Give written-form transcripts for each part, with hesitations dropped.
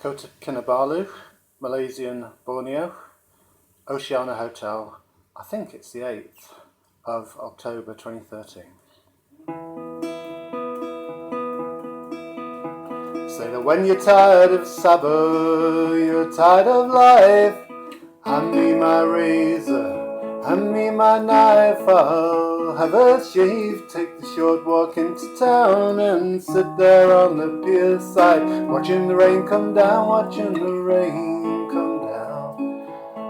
Kota, Kinabalu, Malaysian Borneo, Oceana Hotel. I think it's the 8th of October 2013. Say that when you're tired of Sabo, you're tired of life, hand me my razor, hand me my knife, I'll have a shave, take the short walk into town and sit there on the pier side, watching the rain come down, watching the rain come down,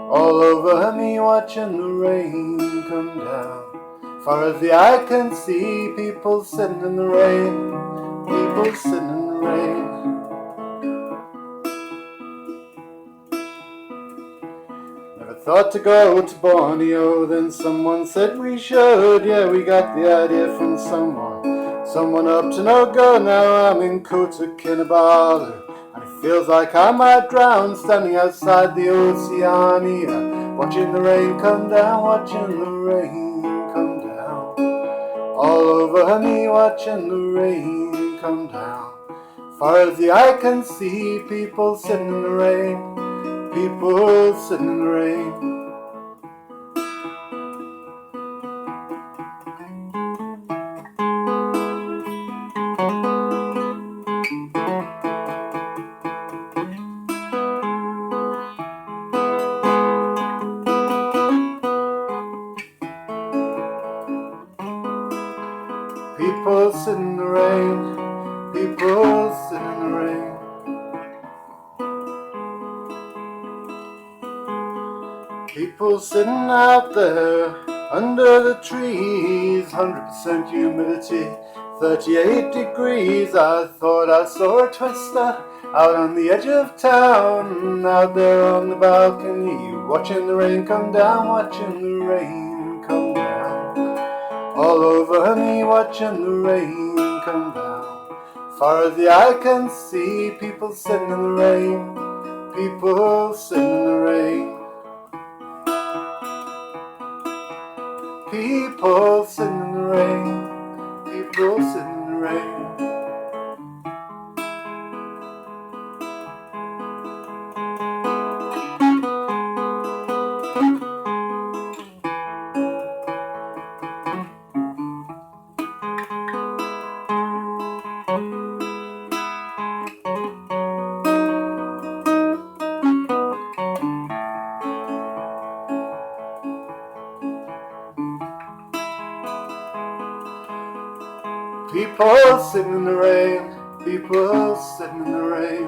all over me, watching the rain come down. Far as the eye can see, people sitting in the rain, people sitting in the rain. Never thought to go to Borneo, then someone said we should. Yeah, we got the idea from someone up to no good. Now I'm in Kota, Kinabalu, and it feels like I might drown, standing outside the Oceania, watching the rain come down, watching the rain come down, all over me, watching the rain come down. Far as the eye can see, people sitting in the rain, people sitting in the rain. People sitting in the rain, people sitting in the rain. People sitting out there under the trees, 100% humidity, 38 degrees. I thought I saw a twister out on the edge of town, out there on the balcony, watching the rain come down, watching the rain come down, all over me, watching the rain come down. Far as the eye can see, people sitting in the rain, people sitting in the rain. People sitting in the rain, people sitting in the rain. People sitting in the rain, people sitting in the rain.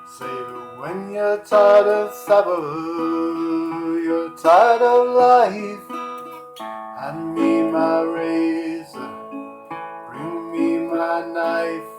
Say that when you're tired of Sabo, you're tired of life, hand me my razor, bring me my knife.